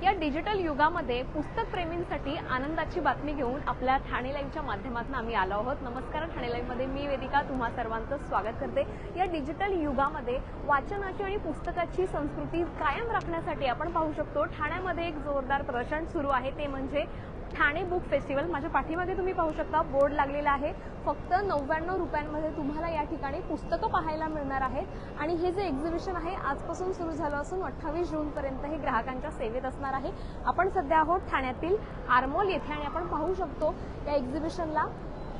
या डिजिटल युगामध्ये पुस्तक प्रेमींसाठी आनंदाची बातमी घेऊन आपल्या ठाणे लाईव्हच्या माध्यमातून आम्ही आलो आहोत। नमस्कार, ठाणे लाईव्हमध्ये मी वेदिका तुम्हा सर्वांचं स्वागत करते। या डिजिटल युगामध्ये वाचनाची आणि पुस्तकाची संस्कृती कायम राखण्यासाठी आपण पाहू शकतो ठाण्यामध्ये एक जोरदार प्रदर्शन सुरू आहे, ते म्हणजे ठाणे बुक फेस्टिवल। माझ्या पाठीमागे तुम्ही पाहू शकता बोर्ड लागलेला आहे। फक्त 99 रुपयांमध्ये तुम्हाला या ठिकाणी पुस्तकं पाहायला मिळणार आहेत आणि हे जे एक्झिबिशन आहे आजपासून सुरू झालं असून 28 जून पर्यंत हे ग्राहकांच्या सेवेत असणार आहे। आपण सध्या आहोत ठाण्यातील आरमॉल येथे आणि आपण पाहू शकतो या एक्झिबिशनला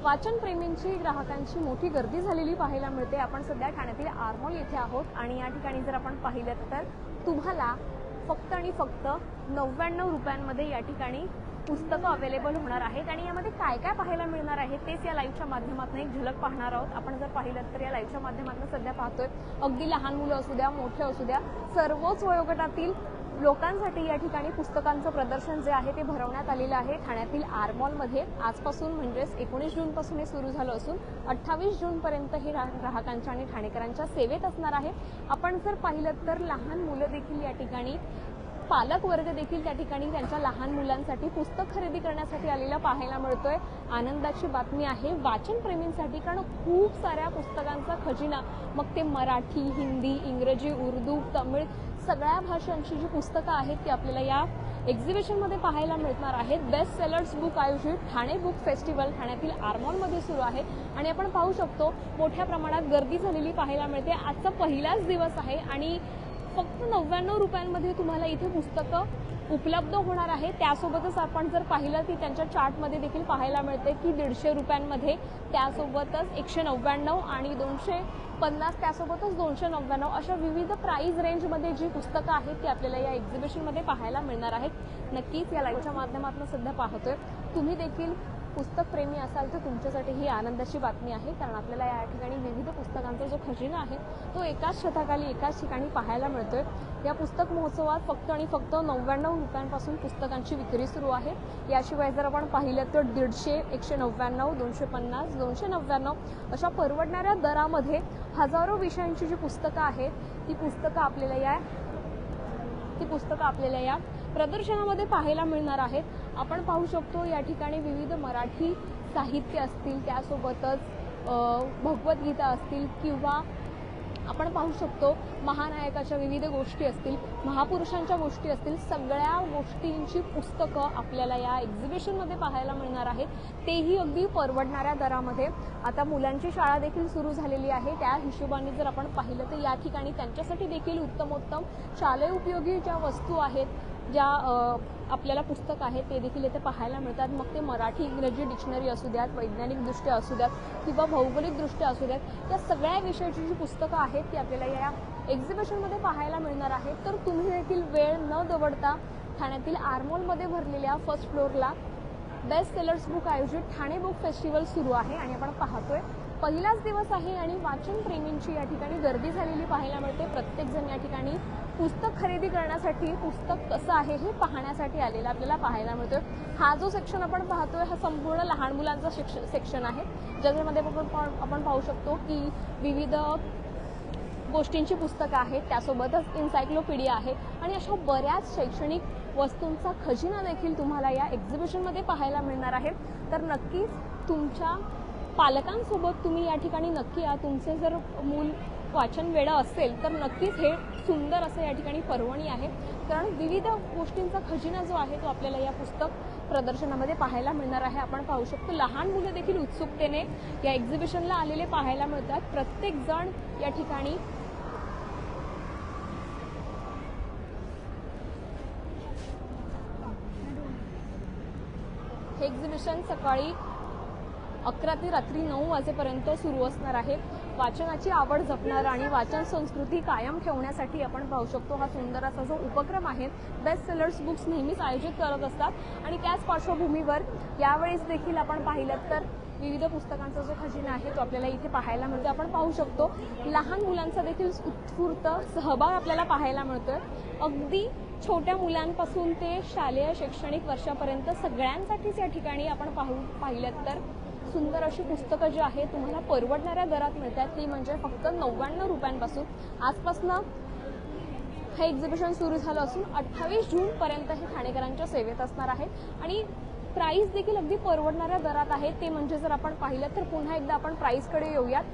वाचन प्रेमींची ग्राहकांची मोठी गर्दी झालेली पाहायला मिळते। आपण सध्या ठाण्यातील आरमॉल येथे आहोत आणि या ठिकाणी जर आपण पाहिलं तर तुम्हाला फक्त आणि फक्त 99 रुपयांमध्ये या ठिकाणी पुस्तकं अवेलेबल होणार आहेत आणि यामध्ये काय काय पाहायला मिळणार आहे तेच या लाईव्हच्या माध्यमातून एक झलक पाहणार आहोत। आपण जर पाहिलं तर या लाईव्हच्या माध्यमातून सध्या पाहतोय अगदी लहान मुलं असू द्या, मोठे असू द्या, सर्वच वयोगटातील लोकांसाठी या ठिकाणी पुस्तकांचं प्रदर्शन जे आहे ते भरवण्यात आलेलं आहे ठाण्यातील आरमॉलमध्ये। आजपासून म्हणजेच 19 जून पासून हे सुरू झालं असून 28 जून पर्यंत हे ग्राहकांच्या आणि ठाणेकरांच्या सेवेत असणार आहे। आपण जर पाहिलं तर लहान मुलं देखील या ठिकाणी, पालक वर्ग देखील त्या ठिकाणी त्यांच्या लहान मुलांसाठी पुस्तक खरेदी करण्यासाठी आलेला पाहायला मिळतोय। आनंदाची बातमी आहे वाचन प्रेमींसाठी, कारण खूप साऱ्या पुस्तकांचा खजिना, मग ते मराठी, हिंदी, इंग्रजी, उर्दू, तमिळ सगळ्या भाषांची जी पुस्तकं आहेत ती आपल्याला या एक्झिबिशनमध्ये पाहायला मिळणार आहेत। बेस्ट सेलर्स बुक आयोजित ठाणे बुक फेस्टिवल ठाण्यातील आरमॉलमध्ये सुरू आहे आणि आपण पाहू शकतो मोठ्या प्रमाणात गर्दी झालेली पाहायला मिळते। आजचा पहिलाच दिवस आहे आणि फक्त 99 रुपयांमध्ये तुम्हाला इथे पुस्तकं उपलब्ध होणार आहे। त्यासोबतच आपण जर पाहिलं की त्यांच्या चार्टमध्ये देखील पाहायला मिळते की 150 रुपयांमध्ये, त्यासोबतच 199 आणि 250, त्यासोबतच 299 अशा विविध प्राइस रेंजमध्ये जी पुस्तकं आहेत ती आपल्याला या एक्झिबिशनमध्ये पाहायला मिळणार आहेत। नक्कीच या लाईव्हच्या माध्यमातून सध्या पाहतोय तुम्ही देखील पुस्तक प्रेमी असाल तर तुमच्यासाठी ही आनंदाची बातमी आहे, कारण आपल्याला या ठिकाणी विविध पुस्तकांचा जो खजिना आहे तो एकाच छताखाली एकाच ठिकाणी पाहायला मिळतोय। या पुस्तक महोत्सवात फक्त आणि फक्त 99 रुपयांपासून पुस्तकांची विक्री सुरू आहे। याशिवाय जर आपण पाहिलं तर 150, 199, 250, 299 अशा परवडणाऱ्या दरामध्ये हजारो विषयांची जी पुस्तकं आहेत ती पुस्तकं आपल्याला या प्रदर्शनामध्ये पाहायला मिळणार आहेत। आपण पाहू शकतो या ठिकाणी विविध मराठी साहित्य असतील, त्यासोबतच भगवद्गीता असतील किंवा आपण पाहू शकतो महानायकाच्या विविध गोष्टी असतील, महापुरुषांच्या गोष्टी असतील, सगळ्या गोष्टींची पुस्तकं आपल्याला या एक्झिबिशनमध्ये पाहायला मिळणार आहेत, तेही अगदी परवडणाऱ्या दरामध्ये। आता मुलांची शाळा देखील सुरू झालेली आहे, त्या हिशोबाने जर आपण पाहिलं तर या ठिकाणी त्यांच्यासाठी देखील उत्तमोत्तम शालेय उपयोगी ज्या वस्तू आहेत, ज्या आपल्याला पुस्तक आहेत ते देखील इथे पाहायला मिळतात। मग ते मराठी इंग्रजी डिक्शनरी असू द्यात, वैज्ञानिकदृष्ट्या असू द्यात किंवा भौगोलिकदृष्ट्या असू द्यात, या सगळ्या विषयाची जी पुस्तकं आहेत ती आपल्याला या एक्झिबिशनमध्ये पाहायला मिळणार आहेत। तर तुम्ही देखील वेळ न दवडता ठाण्यातील आरमॉलमध्ये भरलेल्या फर्स्ट फ्लोअरला बेस्ट सेलर्स बुक आयोजित ठाणे बुक फेस्टिवल सुरू आहे आणि आपण पाहतोय पहिलाच दिवस आहे आणि वाचन प्रेमींची या ठिकाणी गर्दी झालेली पाहायला मिळते। प्रत्येक जण या ठिकाणी पुस्तक खरेदी करण्यासाठी, पुस्तक कसं आहे हे पाहण्यासाठी आलेला आपल्याला पाहायला मिळतोय। हा जो सेक्शन आपण पाहतोय हा संपूर्ण लहान मुलांचा सेक्शन आहे, ज्याच्यामध्ये आपण पाहू शकतो की विविध गोष्टींची पुस्तकं आहेत, त्यासोबतच एन्सायक्लोपीडिया आहे आणि अशा बऱ्याच शैक्षणिक वस्तूंचा खजिना देखील तुम्हाला या एक्झिबिशनमध्ये पाहायला मिळणार आहे। तर नक्कीच तुमच्या पालकांसोबत तुम्ही या ठिकाणी नक्की या। तुमचे जर मूल वाचन वेडं असेल तर नक्कीच हे सुंदर असं या ठिकाणी पर्वणी आहे, कारण विविध गोष्टींचा खजिना जो आहे तो आपल्याला या पुस्तक प्रदर्शनामध्ये पाहायला मिळणार आहे। आपण पाहू शकतो लहान मुलं देखील उत्सुकतेने या एक्झिबिशनला आलेले पाहायला मिळतात। प्रत्येक जण या ठिकाणी हे एक्झिबिशन सकाळी 11 ते रात्री 9 वाजेपर्यंत सुरू असणार आहे। वाचनाची आवड जपणारा आणि वाचन संस्कृती कायम ठेवण्यासाठी आपण पाहू शकतो हा सुंदर असा जो उपक्रम आहे बेस्ट सेलर्स बुक्स नेहमीच आयोजित करत असतात आणि त्याच पार्श्वभूमीवर यावेळेस देखील आपण पाहिलं तर विविध पुस्तकांचा जो खजिना आहे तो आपल्याला इथे पाहायला मिळतो। आपण पाहू शकतो लहान मुलांचा देखील उत्स्फूर्त सहभाग आपल्याला पाहायला मिळतोय। अगदी छोट्या मुलांपासून ते शालेय शैक्षणिक वर्षापर्यंत सगळ्यांसाठीच या ठिकाणी आपण पाहिलं तर सुंदर अशी पुस्तकं जी आहेत तुम्हाला परवडणाऱ्या दरात मिळतात, ती म्हणजे फक्त 99 रुपयांपासून। आजपासून हे एक्झिबिशन सुरू झालं असून 28 जून पर्यंत हे ठाणेकरांच्या सेवेत असणार आहे आणि प्राइस देखील अगदी परवडणाऱ्या दरात आहे। ते म्हणजे जर आपण पाहिलं तर पुन्हा एकदा आपण प्राइसकडे येऊयात।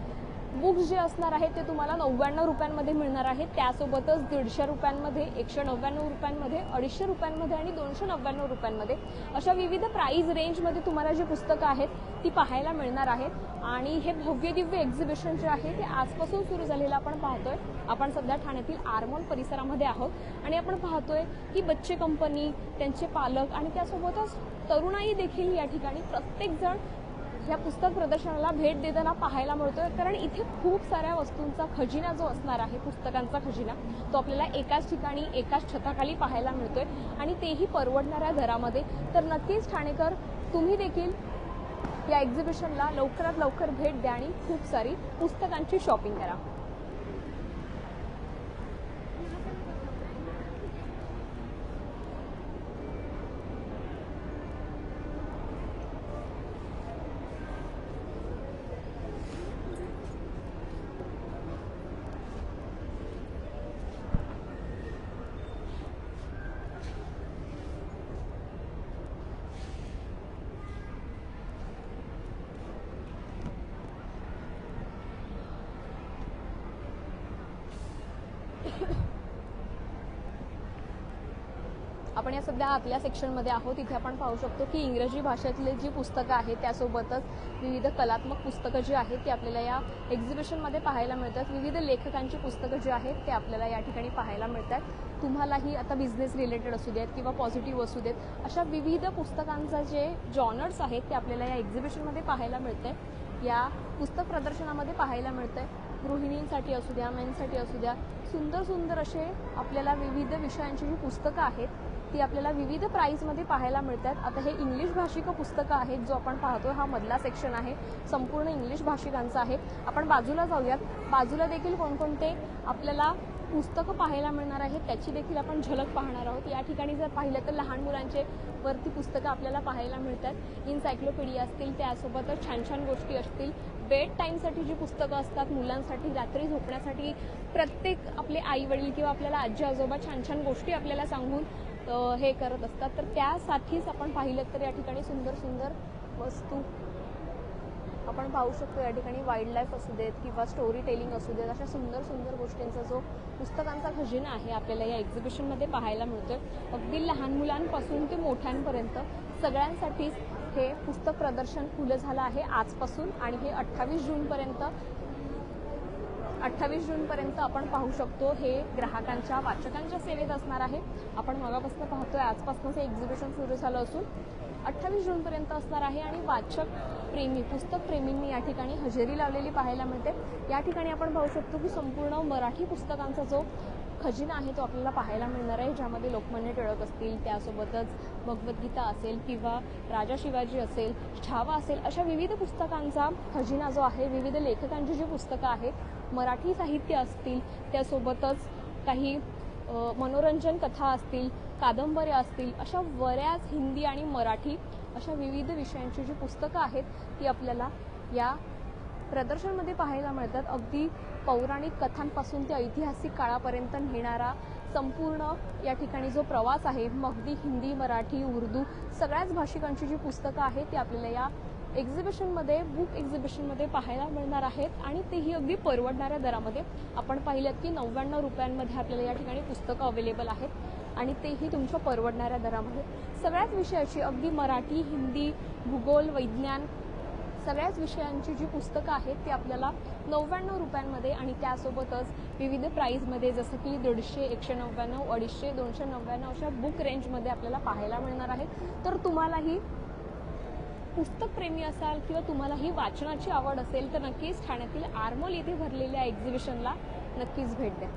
बुक्स जे असणार आहेत ते तुम्हाला 99 रुपयांमध्ये मिळणार आहेत, त्यासोबतच 150 रुपयांमध्ये, 199 रुपयांमध्ये, 250 रुपयांमध्ये आणि 299 रुपयांमध्ये अशा विविध प्राइस रेंजमध्ये तुम्हाला जी पुस्तकं आहेत ती पाहायला मिळणार आहेत। आणि हे भव्य दिव्य एक्झिबिशन जे आहे ते आजपासून सुरू झालेलं आपण पाहतोय। आपण सध्या ठाण्यातील आरमॉल परिसरामध्ये आहोत आणि आपण पाहतोय की बच्चे कंपनी, त्यांचे पालक आणि त्यासोबतच तरुणाई देखील या ठिकाणी प्रत्येक जण या पुस्तक प्रदर्शनाला भेट देताना पाहायला मिळतोय, कारण इथे खूप साऱ्या वस्तूंचा खजिना जो असणार आहे, पुस्तकांचा खजिना, तो आपल्याला एकाच ठिकाणी एकाच छताखाली पाहायला मिळतोय आणि तेही परवडणाऱ्या दरामध्ये। तर नक्कीच ठाणेकर तुम्ही देखील या एक्झिबिशनला लवकरात लवकर भेट द्या आणि खूप सारी पुस्तकांची शॉपिंग करा। आपण या सध्या आतल्या सेक्शनमध्ये आहोत। इथे आपण पाहू शकतो की इंग्रजी भाषेतले जी पुस्तकं आहेत त्यासोबतच विविध कलात्मक पुस्तकं जी आहेत ती आपल्याला या एक्झिबिशनमध्ये पाहायला मिळतात। विविध लेखकांची पुस्तकं जी आहेत ते आपल्याला या ठिकाणी पाहायला मिळतात। तुम्हालाही आता बिझनेस रिलेटेड असू देत किंवा पॉझिटिव्ह असू देत, अशा विविध पुस्तकांचा जे जॉनर्स आहेत ते आपल्याला या एक्झिबिशनमध्ये पाहायला मिळते, या पुस्तक प्रदर्शनामध्ये पाहायला मिळते। गृहिणींसाठी असू द्या, मेनसाठी असू द्या, सुंदर सुंदर असे आपल्याला विविध विषयांची जी पुस्तकं आहेत ती आपल्याला विविध प्राइसमध्ये पाहायला मिळतात। आता हे इंग्लिश भाषिक पुस्तकं आहेत, जो आपण पाहतोय हा मधला सेक्शन आहे, संपूर्ण इंग्लिश भाषिकांचा आहे। आपण बाजूला जाऊयात, बाजूला देखील कोणकोणते आपल्याला पुस्तकं पाहायला मिळणार आहेत त्याची देखील आपण झलक पाहणार आहोत। या ठिकाणी जर पाहिलं तर लहान मुलांचे वरती पुस्तकं आपल्याला पाहायला मिळतात, इन्सायक्लोपीडिया असतील, त्यासोबतच छान छान गोष्टी असतील, बेड टाईमसाठी जी पुस्तकं असतात मुलांसाठी, रात्री झोपण्यासाठी प्रत्येक आपले आई वडील किंवा आपल्याला आजी आजोबा छान छान गोष्टी आपल्याला सांगून हे करत असतात, तर त्यासाठीच आपण पाहिलं तर या ठिकाणी सुंदर सुंदर वस्तू आपण पाहू शकतो। या ठिकाणी वाईल्ड लाईफ असू देत किंवा स्टोरी टेलिंग असू देत, अशा सुंदर सुंदर गोष्टींचा जो पुस्तकांचा खजिना आहे आपल्याला या एक्झिबिशनमध्ये पाहायला मिळतोय। अगदी लहान मुलांपासून ते मोठ्यांपर्यंत सगळ्यांसाठीच हे पुस्तक प्रदर्शन खुलं झालं आहे आजपासून आणि हे 28 जूनपर्यंत आपण पाहू शकतो। हे ग्राहकांच्या, वाचकांच्या सेवेत असणार आहे। आपण मगापासून पाहतोय आजपासूनच हे एक्झिबिशन सुरू झालं असून 28 जूनपर्यंत असणार आहे आणि वाचक प्रेमी, पुस्तक प्रेमींनी या ठिकाणी हजेरी लावलेली पाहायला मिळते। या ठिकाणी आपण पाहू शकतो की संपूर्ण मराठी पुस्तकांचा जो खजिना आहे तो आपल्याला पाहायला मिळणार आहे, ज्यामध्ये लोकमान्य टिळक असतील, त्यासोबतच भगवद्गीता असेल किंवा राजा शिवाजी असेल, छावा असेल, अशा विविध पुस्तकांचा खजिना जो आहे, विविध लेखकांची जी पुस्तकं आहेत, मराठी साहित्य असतील, त्यासोबतच काही मनोरंजन कथा असतील, कादंबऱ्या असतील, अशा बऱ्याच हिंदी आणि मराठी अशा विविध विषयांची जी पुस्तकं आहेत ती आपल्याला या प्रदर्शनमध्ये पाहायला मिळतात। अगदी पौराणिक कथांपासून ते ऐतिहासिक काळापर्यंत नेणारा संपूर्ण या ठिकाणी जो प्रवास आहे, अगदी हिंदी, मराठी, उर्दू सगळ्याच भाषिकांची जी पुस्तकं आहेत ती आपल्याला या एक्झिबिशनमध्ये, बुक एक्झिबिशनमध्ये पाहायला मिळणार आहेत आणि तेही अगदी परवडणाऱ्या दरामध्ये। आपण पाहिलं की 99 रुपयांमध्ये आपल्याला या ठिकाणी पुस्तकं अवेलेबल आहेत आणि तेही तुमच्या परवडणाऱ्या दरामध्ये। सगळ्याच विषयाची, अगदी मराठी, हिंदी, भूगोल, विज्ञान, सगळ्याच विषयांची जी पुस्तकं आहेत ती आपल्याला 99 रुपयांमध्ये आणि त्यासोबतच विविध प्राइसमध्ये, जसं की 150, 199, 250, 299 अशा बुक रेंजमध्ये आपल्याला पाहायला मिळणार आहेत। तर तुम्हालाही पुस्तक प्रेमी असाल किंवा तुम्हालाही वाचनाची आवड असेल तर नक्कीच ठाण्यातील आरमॉल येथे भरलेल्या एक्झिबिशनला नक्कीच भेट द्या।